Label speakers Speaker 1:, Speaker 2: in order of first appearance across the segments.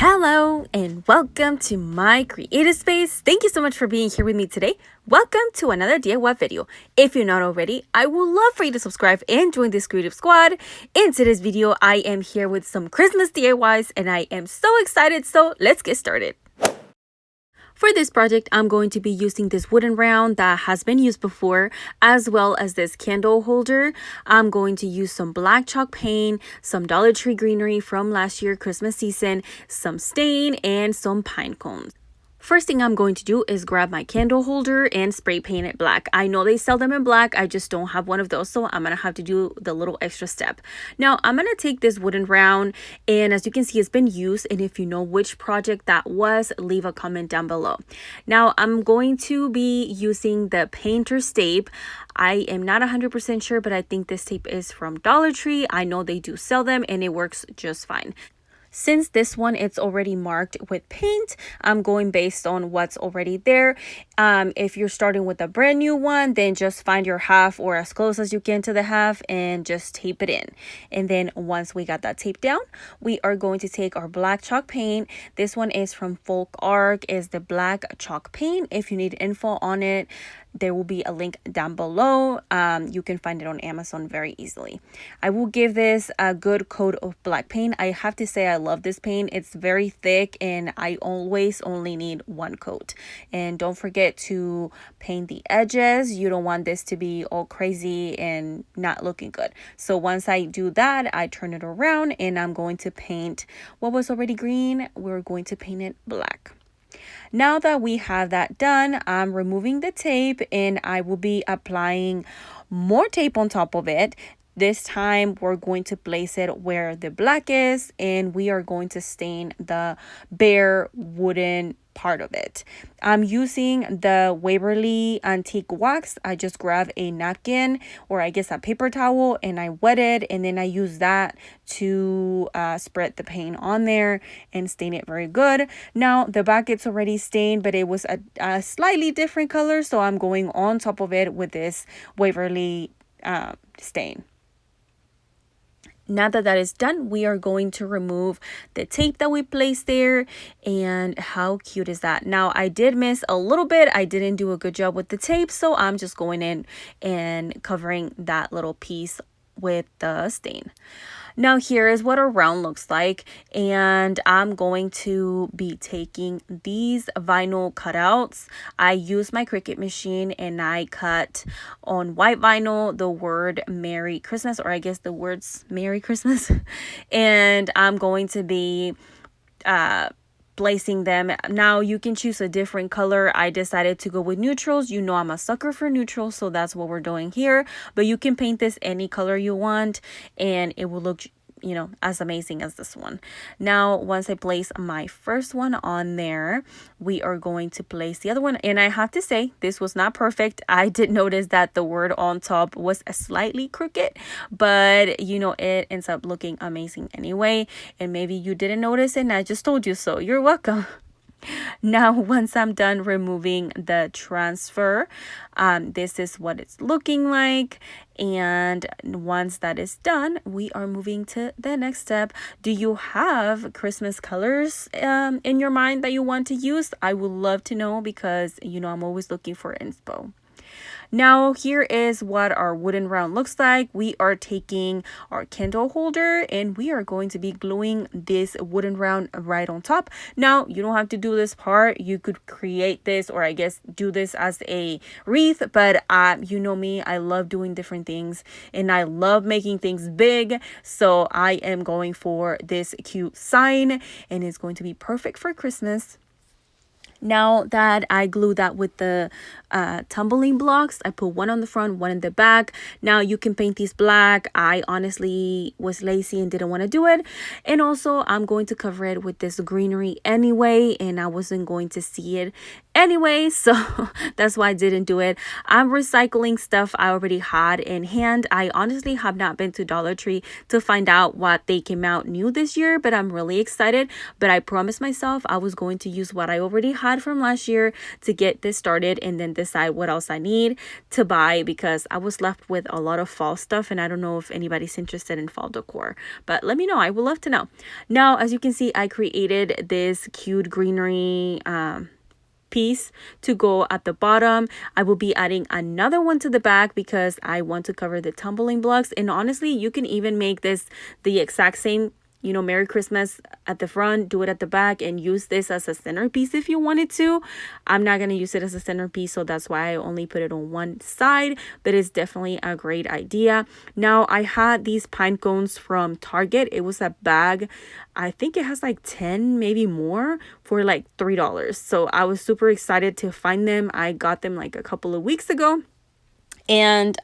Speaker 1: Hello and welcome to my creative space. Thank you so much for being here with me today. Welcome to another DIY video. If you're not already, I would love for you to subscribe and join this creative squad. In today's video, I am here with some Christmas DIYs and I am so excited. So let's get started. For this project, I'm going to be using this wooden round that has been used before, as well as this candle holder. I'm going to use some black chalk paint, some Dollar Tree greenery from last year Christmas season, some stain, and some pine cones. First thing I'm going to do is grab my candle holder and spray paint it black. I know they sell them in black. I just don't have one of those, so I'm going to have to do the little extra step. Now, I'm going to take this wooden round, and as you can see, it's been used. And if you know which project that was, leave a comment down below. Now, I'm going to be using the painter's tape. I am not 100% sure, but I think this tape is from Dollar Tree. I know they do sell them, and it works just fine. Since this one it's already marked with paint, I'm going based on what's already there. If you're starting with a brand new one, then just find your half or as close as you can to the half and just tape it in. And then once we got that tape down, we are going to take our black chalk paint. This one is from Folk Arc, is the black chalk paint. If you need info on it, there will be a link down below. You can find it on Amazon very easily. I will give this a good coat of black paint. I have to say I love this paint. It's very thick and I always only need one coat. And don't forget to paint the edges. You don't want this to be all crazy and not looking good. So once I do that, I turn it around and I'm going to paint what was already green. We're going to paint it black. Now that we have that done, I'm removing the tape and I will be applying more tape on top of it. This time we're going to place it where the black is and we are going to stain the bare wooden part of it. I'm using the Waverly Antique Wax. I just grab a napkin or I guess a paper towel and I wet it and then I use that to spread the paint on there and stain it very good. Now the back it's already stained, but it was a slightly different color, so I'm going on top of it with this Waverly stain. Now that that is done, we are going to remove the tape that we placed there. And how cute is that? Now, I did miss a little bit. I didn't do a good job with the tape, so I'm just going in and covering that little piece with the stain. Now here is what a round looks like, and I'm going to be taking these vinyl cutouts. I use my Cricut machine and I cut on white vinyl the word Merry Christmas, or I guess the words Merry Christmas, and I'm going to be placing them. Now you can choose a different color. I decided to go with neutrals. You know I'm a sucker for neutrals, so that's what we're doing here. But you can paint this any color you want and it will look, you know, as amazing as this one. Now once I place my first one on there, we are going to place the other one, and I have to say this was not perfect. I did notice that the word on top was slightly crooked, but you know, it ends up looking amazing anyway, and maybe you didn't notice it and I just told you so. You're welcome. Now once I'm done removing the transfer, this is what it's looking like. And once that is done, we are moving to the next step. Do you have Christmas colors in your mind that you want to use? I would love to know, because you know I'm always looking for inspo. Now here is what our wooden round looks like. We are taking our candle holder and we are going to be gluing this wooden round right on top. Now you don't have to do this part. You could create this, or I guess do this as a wreath, but you know me, I love doing different things and I love making things big. So I am going for this cute sign and it's going to be perfect for Christmas. Now that I glue that with the tumbling blocks, I put one on the front, one in the back. Now you can paint these black. I honestly was lazy and didn't want to do it. And also I'm going to cover it with this greenery anyway, and I wasn't going to see it anyway, so that's why I didn't do it. I'm recycling stuff I already had in hand. I honestly have not been to Dollar Tree to find out what they came out new this year, but I'm really excited. But I promised myself I was going to use what I already had from last year to get this started, and then decide what else I need to buy, because I was left with a lot of fall stuff and I don't know if anybody's interested in fall decor, but let me know. I would love to know. Now, as you can see, I created this cute greenery piece to go at the bottom. I will be adding another one to the back because I want to cover the tumbling blocks. And honestly, you can even make this the exact same, you know, Merry Christmas at the front, do it at the back, and use this as a centerpiece if you wanted to. I'm not going to use it as a centerpiece, so that's why I only put it on one side, but it's definitely a great idea. Now, I had these pine cones from Target. It was a bag. I think it has like 10, maybe more, for like $3. So I was super excited to find them. I got them like a couple of weeks ago, and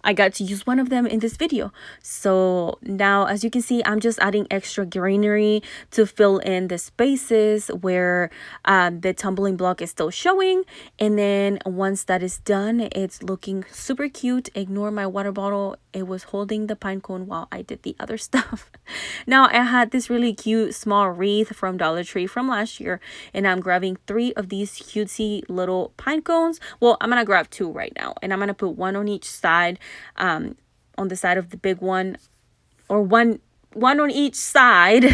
Speaker 1: I got to use one of them in this video. So now, as you can see, I'm just adding extra greenery to fill in the spaces where the tumbling block is still showing. And then once that is done, it's looking super cute. Ignore my water bottle. It was holding the pine cone while I did the other stuff. Now, I had this really cute small wreath from Dollar Tree from last year, and I'm grabbing 3 of these cutesy little pine cones. Well, I'm gonna grab 2 right now, and I'm gonna put one on each side, on the side of the big one, or one on each side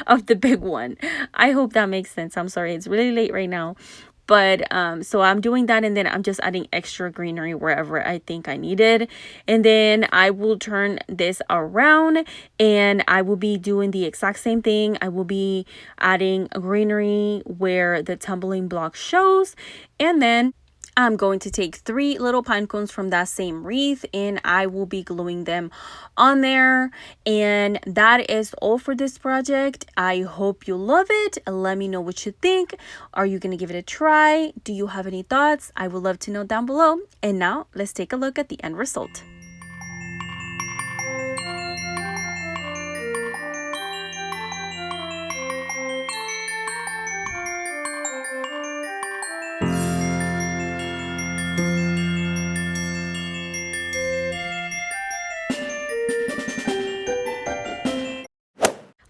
Speaker 1: of the big one. I hope that makes sense. I'm sorry, it's really late right now. But so I'm doing that, and then I'm just adding extra greenery wherever I think I needed. And then I will turn this around and I will be doing the exact same thing. I will be adding greenery where the tumbling block shows, and then I'm going to take 3 little pine cones from that same wreath, and I will be gluing them on there. And that is all for this project. I hope you love it. Let me know what you think. Are you going to give it a try? Do you have any thoughts? I would love to know down below. And now let's take a look at the end result.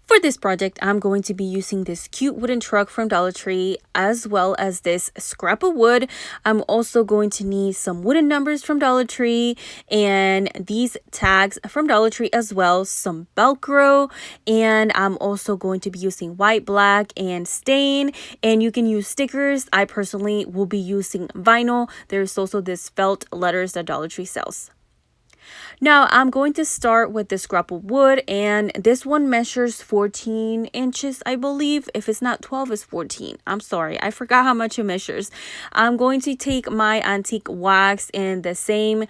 Speaker 1: For this project, I'm going to be using this cute wooden truck from Dollar Tree, as well as this scrap of wood. I'm also going to need some wooden numbers from Dollar Tree, and these tags from Dollar Tree as well, some Velcro, and I'm also going to be using white, black, and stain, and you can use stickers. I personally will be using vinyl. There's also this felt letters that Dollar Tree sells. Now, I'm going to start with the scrap of wood, and this one measures 14 inches, I believe. If it's not 12, it's 14. I'm sorry, I forgot how much it measures. I'm going to take my antique wax and the same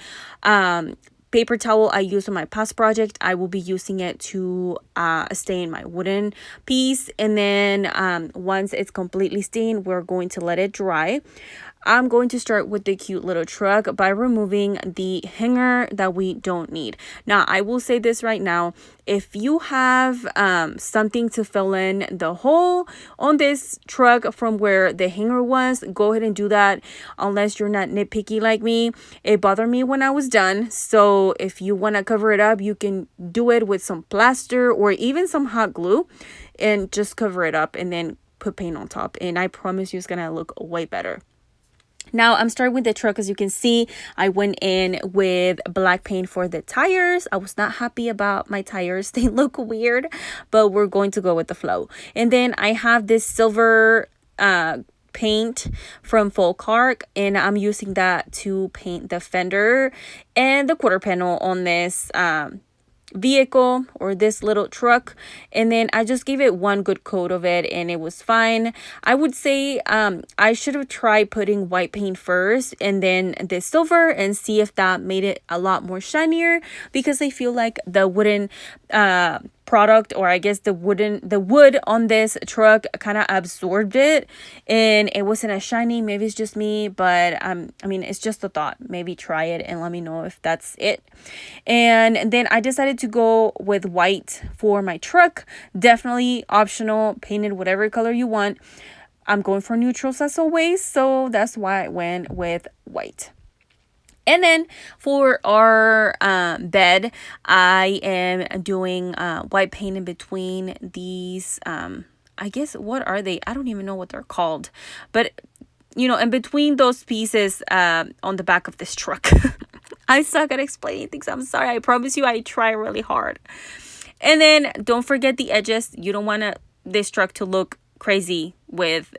Speaker 1: paper towel I used on my past project. I will be using it to stain my wooden piece, and then once it's completely stained, we're going to let it dry. I'm going to start with the cute little truck by removing the hanger that we don't need. Now, I will say this right now. If you have something to fill in the hole on this truck from where the hanger was, go ahead and do that, unless you're not nitpicky like me. It bothered me when I was done. So if you want to cover it up, you can do it with some plaster or even some hot glue and just cover it up and then put paint on top. And I promise you it's going to look way better. Now, I'm starting with the truck. As you can see, I went in with black paint for the tires. I was not happy about my tires. They look weird, but we're going to go with the flow. And then I have this silver paint from Folk Arc, and I'm using that to paint the fender and the quarter panel on this vehicle or this little truck. And then I just gave it one good coat of it and it was fine. I would say I should have tried putting white paint first and then the silver and see if that made it a lot more shinier, because I feel like the wooden product, or I guess the wood on this truck kind of absorbed it and it wasn't as shiny. Maybe it's just me, but I mean, it's just a thought. Maybe try it and let me know if that's it. And then I decided to go with white for my truck. Definitely optional, painted whatever color you want. I'm going for neutrals as always, so that's why I went with white. And then for our bed, I am doing white paint in between these, I guess, what are they? I don't even know what they're called. But in between those pieces on the back of this truck. I suck at explaining things. I'm sorry. I promise you I try really hard. And then don't forget the edges. You don't want this truck to look crazy with,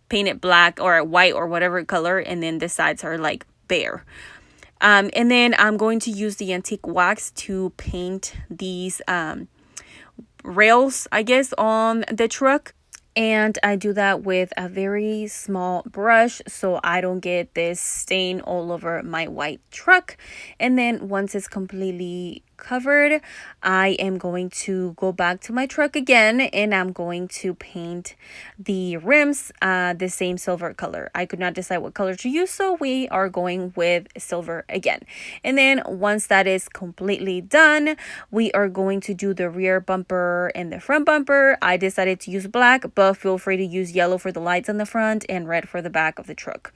Speaker 1: painted black or white or whatever color. And then the sides are like bare. And then I'm going to use the antique wax to paint these rails, I guess, on the truck. And I do that with a very small brush so I don't get this stain all over my white truck. And then once it's completely covered, I am going to go back to my truck again and I'm going to paint the rims the same silver color. I could not decide what color to use, so we are going with silver again. And then once that is completely done, we are going to do the rear bumper and the front bumper. I decided to use black, but feel free to use yellow for the lights on the front and red for the back of the truck.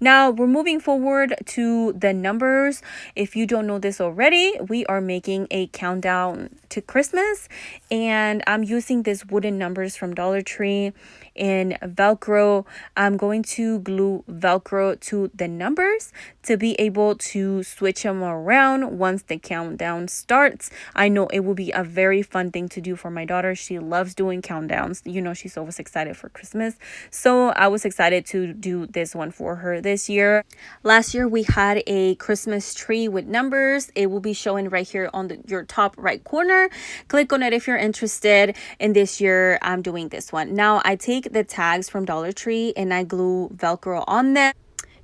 Speaker 1: Now we're moving forward to the numbers. If you don't know this already, we are making a countdown to Christmas, and I'm using these wooden numbers from Dollar Tree in Velcro. I'm going to glue Velcro to the numbers to be able to switch them around once the countdown starts. I know it will be a very fun thing to do for my daughter. She loves doing countdowns. She's always excited for Christmas. So I was excited to do this one for her this year. Last year we had a Christmas tree with numbers. It will be showing right here on your top right corner. Click on it if you're interested. And this year I'm doing this one. Now I take the tags from Dollar Tree and I glue Velcro on them.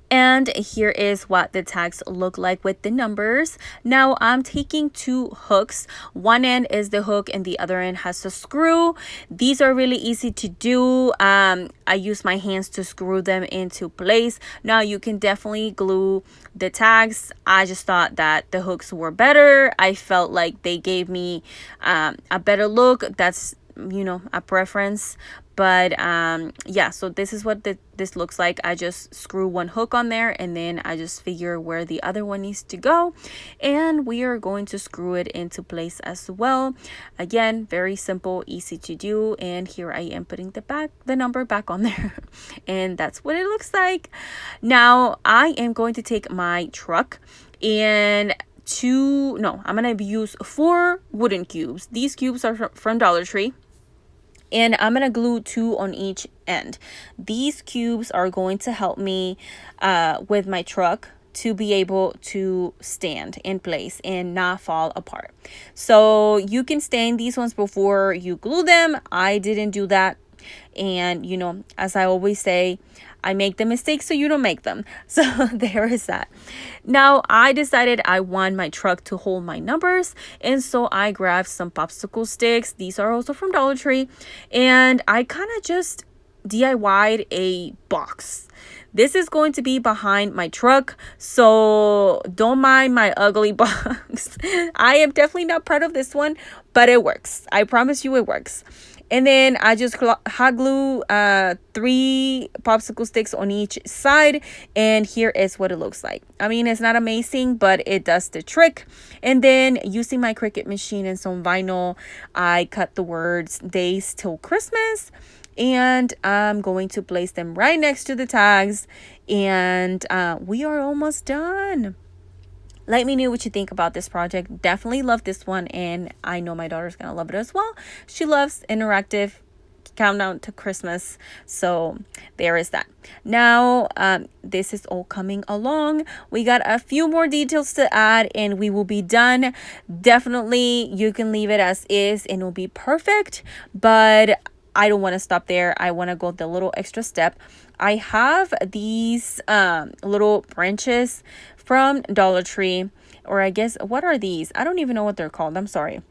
Speaker 1: And here is what the tags look like with the numbers. Now I'm taking two hooks. One end is the hook and the other end has a screw. These are really easy to do. I use my hands to screw them into place. Now you can definitely glue the tags. I just thought that the hooks were better. I felt like they gave me a better look. That's a preference. But yeah, so this is what this looks like. I just screw one hook on there and then I just figure where the other one needs to go, and we are going to screw it into place as well. Again, very simple, easy to do. And here I am putting the number back on there and that's what it looks like. Now I am going to take my truck and I'm gonna use 4 wooden cubes. These cubes are from Dollar Tree. And I'm going to glue 2 on each end. These cubes are going to help me with my truck to be able to stand in place and not fall apart. So you can stain these ones before you glue them. I didn't do that. And, as I always say, I make the mistakes so you don't make them. So there is that. Now I decided I want my truck to hold my numbers, and so I grabbed some popsicle sticks. These are also from Dollar Tree, and I kind of just DIY'd a box. This is going to be behind my truck, so don't mind my ugly box. I am definitely not proud of this one, but it works. I promise you it works. And then I just hot glue 3 popsicle sticks on each side. And here is what it looks like. I mean, it's not amazing, but it does the trick. And then using my Cricut machine and some vinyl, I cut the words Days Till Christmas. And I'm going to place them right next to the tags. And we are almost done. Let me know what you think about this project. Definitely love this one, and I know my daughter's gonna love it as well. She loves interactive countdown to Christmas, so there is that. Now this is all coming along. We got a few more details to add and we will be done. Definitely you can leave it as is and it'll be perfect, but I don't want to stop there. I want to go the little extra step. I have these little branches from Dollar Tree, or I guess, what are these? I don't even know what they're called. I'm sorry.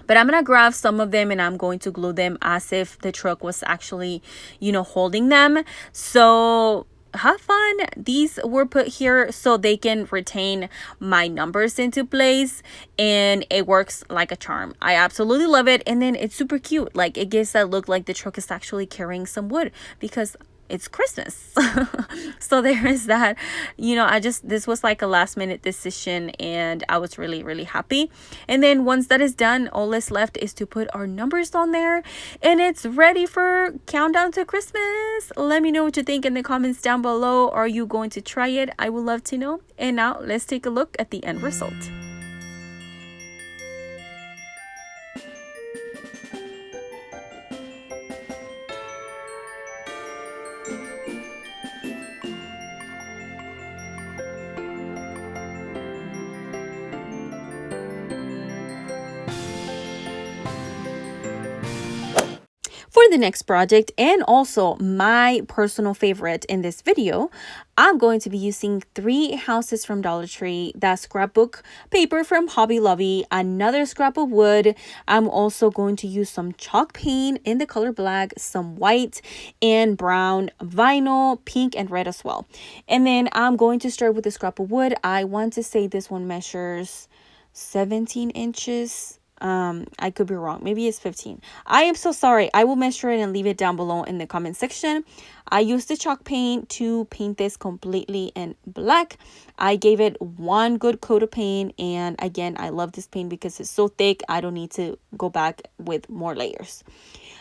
Speaker 1: But I'm going to grab some of them and I'm going to glue them as if the truck was actually, holding them. So have fun. These were put here so they can retain my numbers into place, and it works like a charm. I absolutely love it. And then it's super cute. Like, it gives that look like the truck is actually carrying some wood, because it's Christmas. So there is that. This was like a last minute decision, and I was really, really happy. And then once that is done, all that's left is to put our numbers on there, and it's ready for countdown to Christmas. Let me know what you think in the comments down below. Are you going to try it? I would love to know. And now let's take a look at the end result. For the next project, and also my personal favorite in this video, I'm going to be using 3 houses from Dollar Tree, that scrapbook paper from Hobby Lobby, another scrap of wood. I'm also going to use some chalk paint in the color black, some white and brown vinyl, pink and red as well. And then I'm going to start with the scrap of wood. I want to say this one measures 17 inches. I could be wrong. Maybe it's 15. I am so sorry. I will measure it and leave it down below in the comment section. I used the chalk paint to paint this completely in black. I gave it 1 good coat of paint, and again, I love this paint because it's so thick. I don't need to go back with more layers.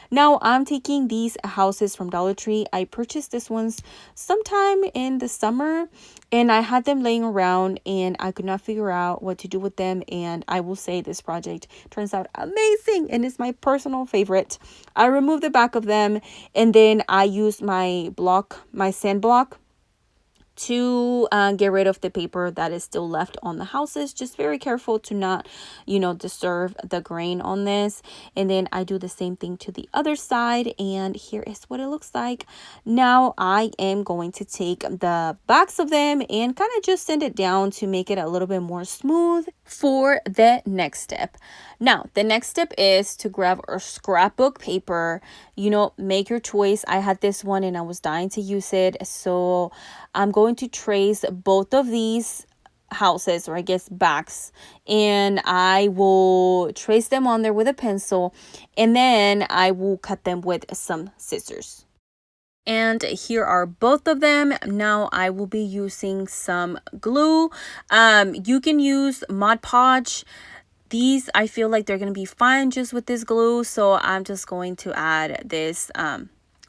Speaker 1: Now I'm taking these houses from Dollar Tree. I purchased these ones sometime in the summer, and I had them laying around and I could not figure out what to do with them. And I will say this project turns out amazing and it's my personal favorite. I removed the back of them, and then I used my sand block to get rid of the paper that is still left on the houses. Just very careful to not, disturb the grain on this. And then I do the same thing to the other side, and here is what it looks like. Now I am going to take the backs of them and kind of just sand it down to make it a little bit more smooth for the next step. Now the next step is to grab our scrapbook paper. Make your choice. I had this one and I was dying to use it, so I'm going to trace both of these houses, or I guess backs, and I will trace them on there with a pencil, and then I will cut them with some scissors. And here are both of them. Now I will be using some glue. You can use Mod Podge. These, I feel like they're going to be fine just with this glue, so I'm just going to add this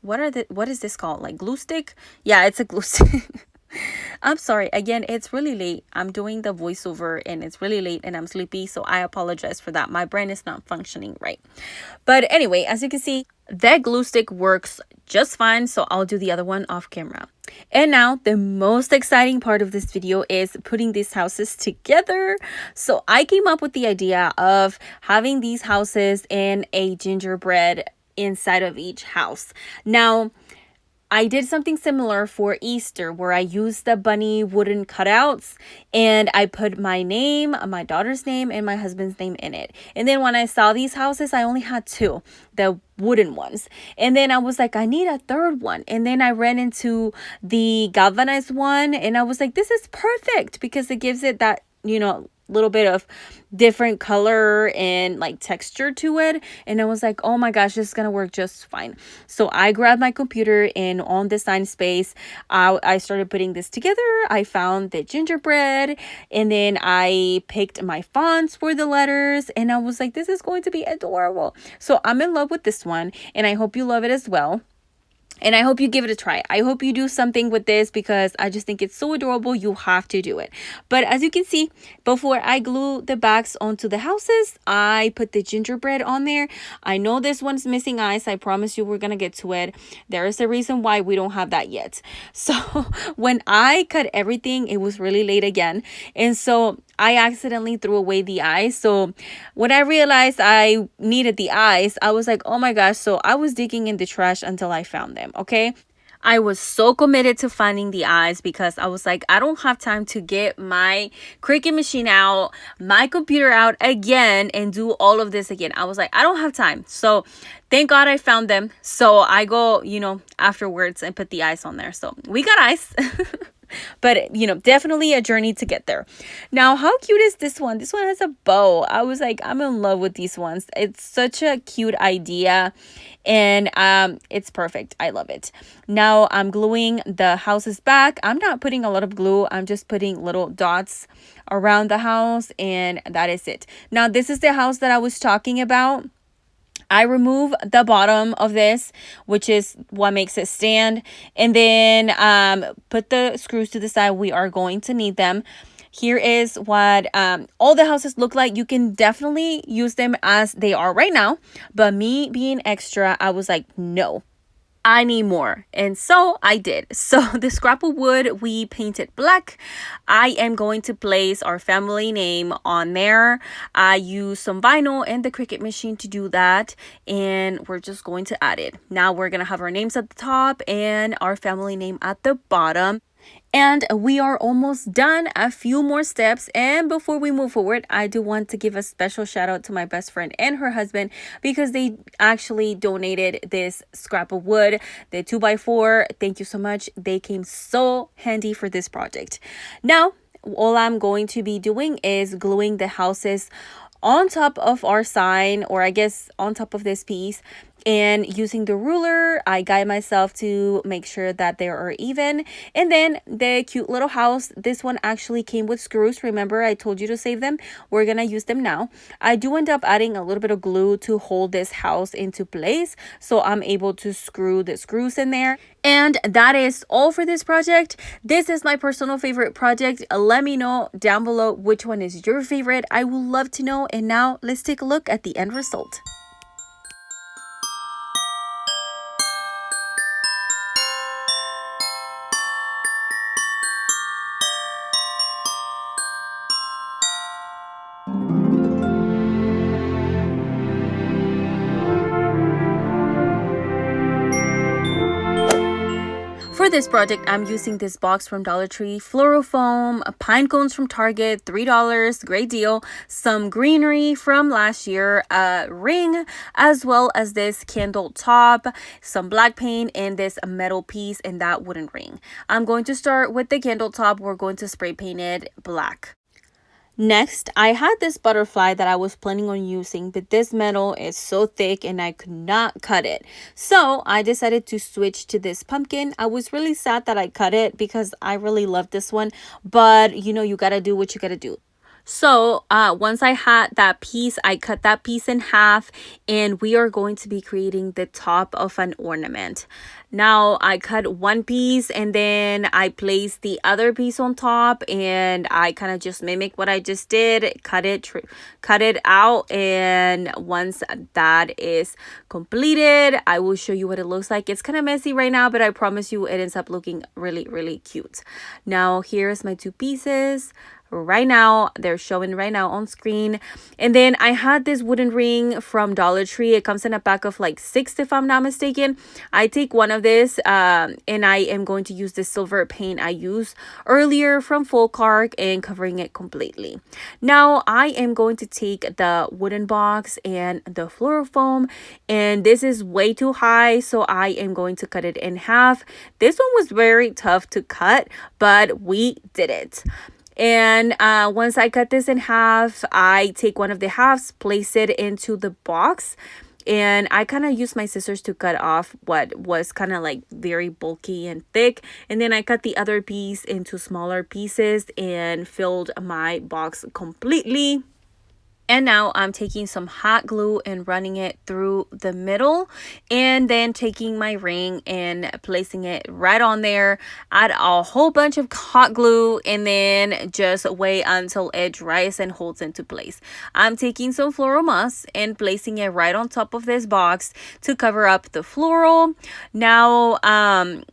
Speaker 1: what is this called, like glue stick? Yeah, it's a glue stick. I'm sorry, again, it's really late. I'm doing the voiceover and it's really late and I'm sleepy, so I apologize for that. My brain is not functioning right. But anyway, as you can see, that glue stick works just fine, so I'll do the other one off camera. And now the most exciting part of this video is putting these houses together. So I came up with the idea of having these houses in a gingerbread inside of each house. Now I did something similar for Easter where I used the bunny wooden cutouts and I put my name, my daughter's name, and my husband's name in it. And then when I saw these houses, I only had 2, the wooden ones. And then I was like, I need a 3rd one. And then I ran into the galvanized one and I was like, this is perfect because it gives it that, little bit of different color and like texture to it. And I was like, oh my gosh, this is gonna work just fine. So I grabbed my computer and on Design Space, I started putting this together. I found the gingerbread and then I picked my fonts for the letters and I was like, this is going to be adorable. So I'm in love with this one and I hope you love it as well. And I hope you give it a try. I hope you do something with this because I just think it's so adorable. You have to do it. But as you can see, before I glue the backs onto the houses, I put the gingerbread on there. I know this one's missing eyes. I promise you we're going to get to it. There is a reason why we don't have that yet. So when I cut everything, it was really late again. And so I accidentally threw away the eyes. So when I realized I needed the eyes, I was like, oh my gosh. So I was digging in the trash until I found them. Okay. I was so committed to finding the eyes because I was like, I don't have time to get my Cricut machine out, my computer out again and do all of this again. I was like, I don't have time. So thank God I found them. So I go, afterwards and put the eyes on there. So we got eyes. But, you know, definitely a journey to get there. Now, how cute is this one? This one has a bow. I was like, I'm in love with these ones. It's such a cute idea, and it's perfect. I love it. Now I'm gluing the houses back. I'm not putting a lot of glue. I'm just putting little dots around the house, and that is it. Now, this is the house that I was talking about. I remove the bottom of this, which is what makes it stand, and then put the screws to the side. We are going to need them. Here is what all the houses look like. You can definitely use them as they are right now, but me being extra, I was like, no, I need more. And so I did. So the scrap of wood, we painted black. I am going to place our family name on there. I use some vinyl and the Cricut machine to do that. And we're just going to add it. Now we're going to have our names at the top and our family name at the bottom. And we are almost done. A few more steps. And before we move forward, I do want to give a special shout out to my best friend and her husband, because they actually donated this scrap of wood, the 2x4. Thank you so much. They came so handy for this project. Now, all I'm going to be doing is gluing the houses on top of our sign, or I guess on top of this piece. And using the ruler, I guide myself to make sure that they are even. And then the cute little house, this one actually came with screws. Remember, I told you to save them. We're gonna use them now. I do end up adding a little bit of glue to hold this house into place, so I'm able to screw the screws in there. And that is all for this project. This is my personal favorite project. Let me know down below which one is your favorite. I would love to know. And now let's take a look at the end result. For this project, I'm using this box from Dollar Tree, floral foam, pine cones from Target, $3, great deal, some greenery from last year, a ring, as well as this candle top, some black paint, and this metal piece and that wooden ring. I'm going to start with the candle top. We're going to spray paint it black. Next, I had this butterfly that I was planning on using, but this metal is so thick and I could not cut it. So I decided to switch to this pumpkin. I was really sad that I cut it because I really love this one, but you know, you gotta do what you gotta do. So once I had that piece, I cut that piece in half, and we are going to be creating the top of an ornament. Now I cut one piece and then I placed the other piece on top, and I kind of just mimic what I just did, cut it out. And once that is completed, I will show you what it looks like. It's kind of messy right now, but I promise you it ends up looking really, really cute. Now here's my two pieces. Right now, they're showing right now on screen. And then I had this wooden ring from Dollar Tree. It comes in a pack of like 6 if I'm not mistaken. I take one of this and I am going to use this silver paint I used earlier from Folk Arc and covering it completely. Now I am going to take the wooden box and the floral foam, and this is way too high, so I am going to cut it in half. This one was very tough to cut, but we did it. And once I cut this in half, I take one of the halves, place it into the box, and I kind of use my scissors to cut off what was kind of like very bulky and thick. And then I cut the other piece into smaller pieces and filled my box completely. And now I'm taking some hot glue and running it through the middle, and then taking my ring and placing it right on there. Add a whole bunch of hot glue and then just wait until it dries and holds into place. I'm taking some floral moss and placing it right on top of this box to cover up the floral. Now,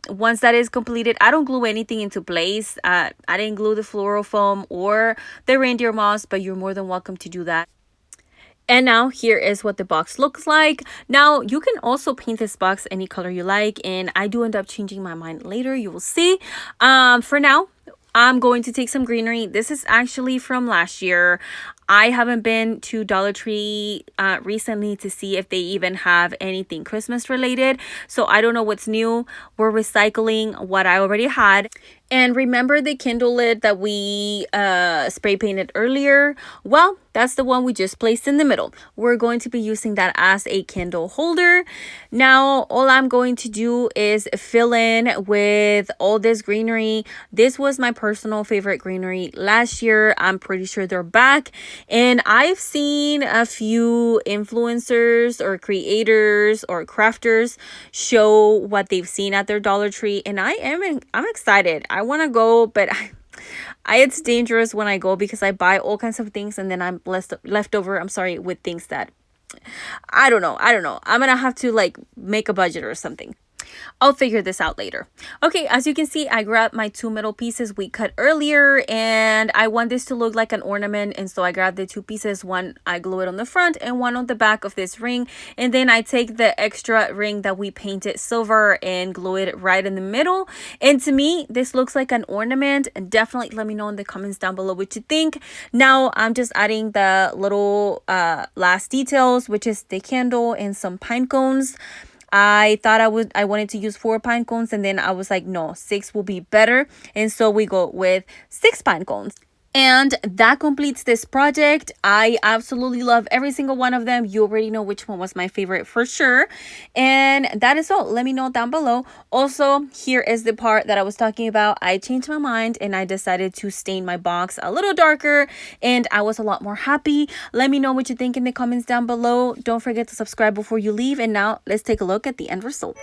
Speaker 1: once that is completed, I don't glue anything into place. I didn't glue the floral foam or the reindeer moss, but you're more than welcome to do that. And now here is what the box looks like. Now you can also paint this box any color you like, and I do end up changing my mind later. You will see. For now, I'm going to take some greenery. This is actually from last year. I haven't been to Dollar Tree recently to see if they even have anything Christmas related. So I don't know what's new. We're recycling what I already had. And remember the Kindle lid that we spray painted earlier? Well, that's the one we just placed in the middle. We're going to be using that as a Kindle holder. Now, all I'm going to do is fill in with all this greenery. This was my personal favorite greenery last year. I'm pretty sure they're back. And I've seen a few influencers or creators or crafters show what they've seen at their Dollar Tree. And I'm excited. I want to go, but it's dangerous when I go because I buy all kinds of things and then I'm left over, with things that I don't know. I'm gonna have to like make a budget or something. I'll figure this out later. Okay, as you can see, I grabbed my 2 middle pieces we cut earlier, and I want this to look like an ornament, and so I grabbed the 2 pieces. One, I glue it on the front and one on the back of this ring, and then I take the extra ring that we painted silver and glue it right in the middle. And to me, this looks like an ornament, and definitely let me know in the comments down below what you think. Now, I'm just adding the little last details, which is the candle and some pine cones. I thought I wanted to use 4 pine cones, and then I was like, no, 6 will be better. And so we go with 6 pine cones. And that completes this project. I absolutely love every single one of them. You already know which one was my favorite for sure. And that is all. Let me know down below. Also, here is the part that I was talking about. I changed my mind and I decided to stain my box a little darker, and I was a lot more happy. Let me know what you think in the comments down below. Don't forget to subscribe before you leave. And now let's take a look at the end result.